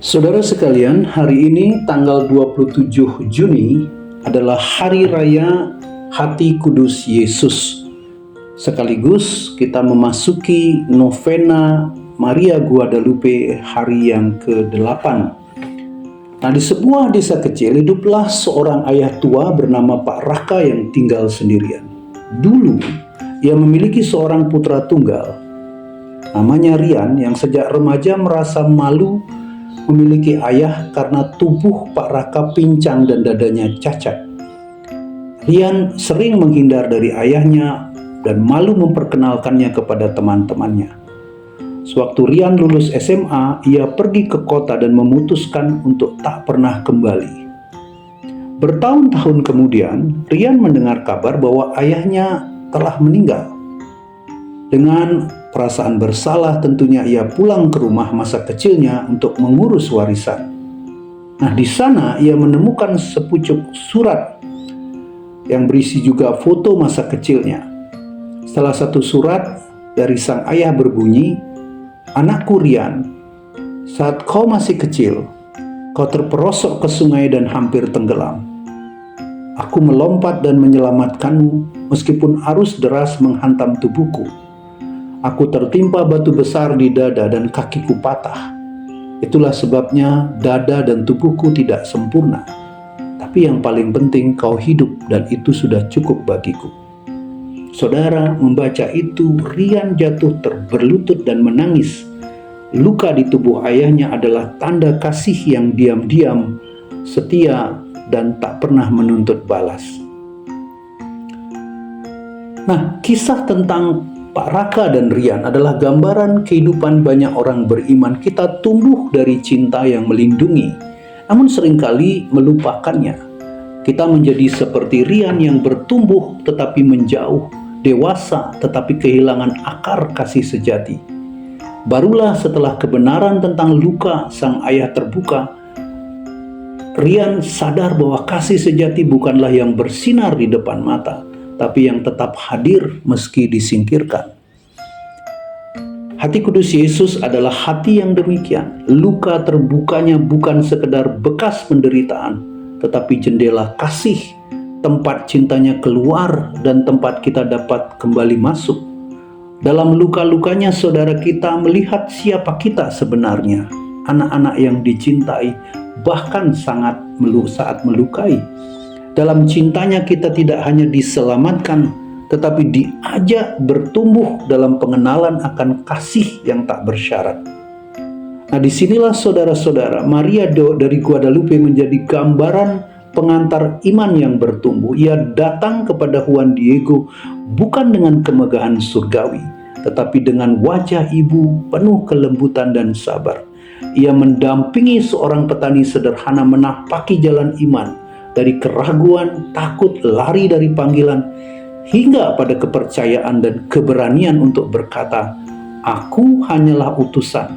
Saudara sekalian, hari ini tanggal 27 Juni adalah Hari Raya Hati Kudus Yesus. Sekaligus kita memasuki novena Maria Guadalupe hari yang ke-8. Nah, di sebuah desa kecil hiduplah seorang ayah tua bernama Pak Raka yang tinggal sendirian. Dulu, ia memiliki seorang putra tunggal, namanya Rian, yang sejak remaja merasa malu memiliki ayah karena tubuh Pak Raka pincang dan dadanya cacat. Rian sering menghindar dari ayahnya dan malu memperkenalkannya kepada teman-temannya. Sewaktu Rian lulus SMA, ia pergi ke kota dan memutuskan untuk tak pernah kembali. Bertahun-tahun kemudian, Rian mendengar kabar bahwa ayahnya telah meninggal. Dengan perasaan bersalah tentunya ia pulang ke rumah masa kecilnya untuk mengurus warisan. Nah, di sana ia menemukan sepucuk surat yang berisi juga foto masa kecilnya. Salah satu surat dari sang ayah berbunyi, "Anakku Rian, saat kau masih kecil, kau terperosok ke sungai dan hampir tenggelam. Aku melompat dan menyelamatkanmu meskipun arus deras menghantam tubuhku. Aku tertimpa batu besar di dada dan kakiku patah. Itulah sebabnya dada dan tubuhku tidak sempurna. Tapi yang paling penting kau hidup dan itu sudah cukup bagiku." Saudara, membaca itu Rian jatuh berlutut dan menangis. Luka di tubuh ayahnya adalah tanda kasih yang diam-diam, setia, dan tak pernah menuntut balas. Nah, kisah tentang Pak Raka dan Rian adalah gambaran kehidupan banyak orang beriman. Kita tumbuh dari cinta yang melindungi, namun seringkali melupakannya. Kita menjadi seperti Rian yang bertumbuh tetapi menjauh, dewasa tetapi kehilangan akar kasih sejati. Barulah setelah kebenaran tentang luka sang ayah terbuka, Rian sadar bahwa kasih sejati bukanlah yang bersinar di depan mata, tapi yang tetap hadir meski disingkirkan. Hati Kudus Yesus adalah hati yang demikian. Luka terbukanya bukan sekedar bekas penderitaan, tetapi jendela kasih, tempat cintanya keluar dan tempat kita dapat kembali masuk. Dalam luka-lukanya saudara kita melihat siapa kita sebenarnya, anak-anak yang dicintai, bahkan saat melukai. Dalam cintanya kita tidak hanya diselamatkan, tetapi diajak bertumbuh dalam pengenalan akan kasih yang tak bersyarat. Nah, disinilah saudara-saudara, Maria dari Guadalupe menjadi gambaran pengantar iman yang bertumbuh. Ia datang kepada Juan Diego bukan dengan kemegahan surgawi, tetapi dengan wajah ibu penuh kelembutan dan sabar. Ia mendampingi seorang petani sederhana menapaki jalan iman, dari keraguan, takut, lari dari panggilan, hingga pada kepercayaan dan keberanian untuk berkata, "Aku hanyalah utusan,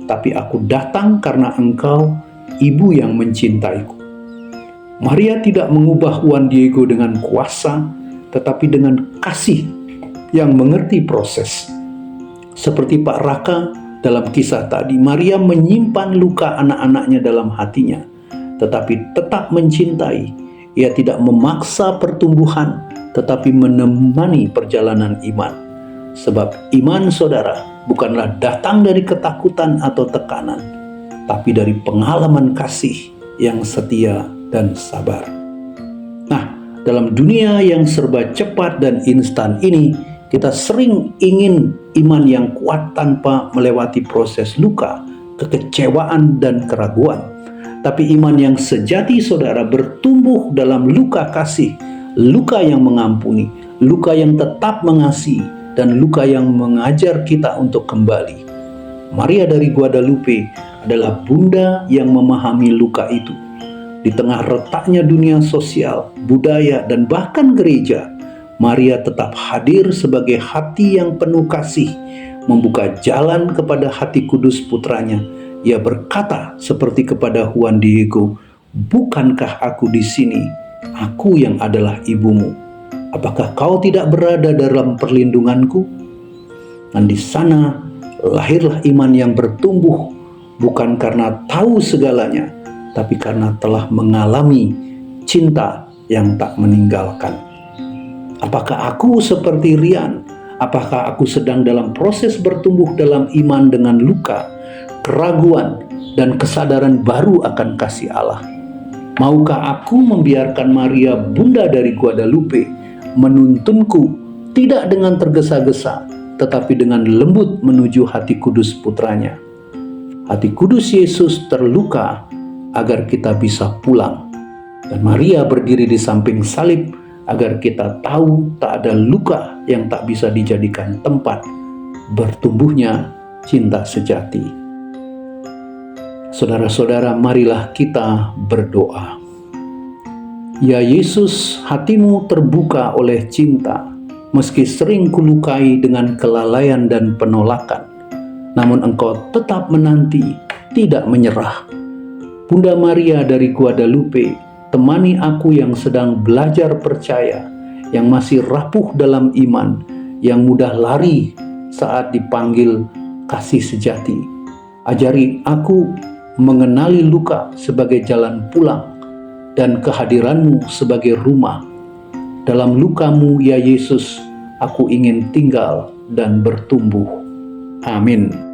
tapi aku datang karena engkau, ibu yang mencintaiku." Maria tidak mengubah Juan Diego dengan kuasa, tetapi dengan kasih yang mengerti proses. Seperti Pak Raka dalam kisah tadi, Maria menyimpan luka anak-anaknya dalam hatinya, tetapi tetap mencintai. Ia tidak memaksa pertumbuhan, tetapi menemani perjalanan iman. Sebab iman saudara bukanlah datang dari ketakutan atau tekanan, tapi dari pengalaman kasih yang setia dan sabar. Nah, dalam dunia yang serba cepat dan instan ini, kita sering ingin iman yang kuat tanpa melewati proses luka, kekecewaan, dan keraguan. Tapi iman yang sejati saudara bertumbuh dalam luka kasih, luka yang mengampuni, luka yang tetap mengasihi, dan luka yang mengajar kita untuk kembali. Maria dari Guadalupe adalah bunda yang memahami luka itu. Di tengah retaknya dunia sosial, budaya, dan bahkan gereja, Maria tetap hadir sebagai hati yang penuh kasih, membuka jalan kepada hati kudus putranya. Ia berkata seperti kepada Juan Diego, "Bukankah aku di sini, aku yang adalah ibumu? Apakah kau tidak berada dalam perlindunganku?" Dan di sana lahirlah iman yang bertumbuh, bukan karena tahu segalanya, tapi karena telah mengalami cinta yang tak meninggalkan. Apakah aku seperti Rian? Apakah aku sedang dalam proses bertumbuh dalam iman dengan luka, keraguan, dan kesadaran baru akan kasih Allah? Maukah aku membiarkan Maria, Bunda dari Guadalupe, menuntunku tidak dengan tergesa-gesa, tetapi dengan lembut menuju hati kudus putranya? Hati kudus Yesus terluka agar kita bisa pulang. Dan Maria berdiri di samping salib agar kita tahu tak ada luka yang tak bisa dijadikan tempat bertumbuhnya cinta sejati. Saudara-saudara, marilah kita berdoa. Ya Yesus, hatimu terbuka oleh cinta, meski sering kulukai dengan kelalaian dan penolakan. Namun engkau tetap menanti, tidak menyerah. Bunda Maria dari Guadalupe, temani aku yang sedang belajar percaya, yang masih rapuh dalam iman, yang mudah lari saat dipanggil kasih sejati. Ajari aku mengenali luka sebagai jalan pulang dan kehadiranmu sebagai rumah. Dalam lukamu ya Yesus, aku ingin tinggal dan bertumbuh. Amin.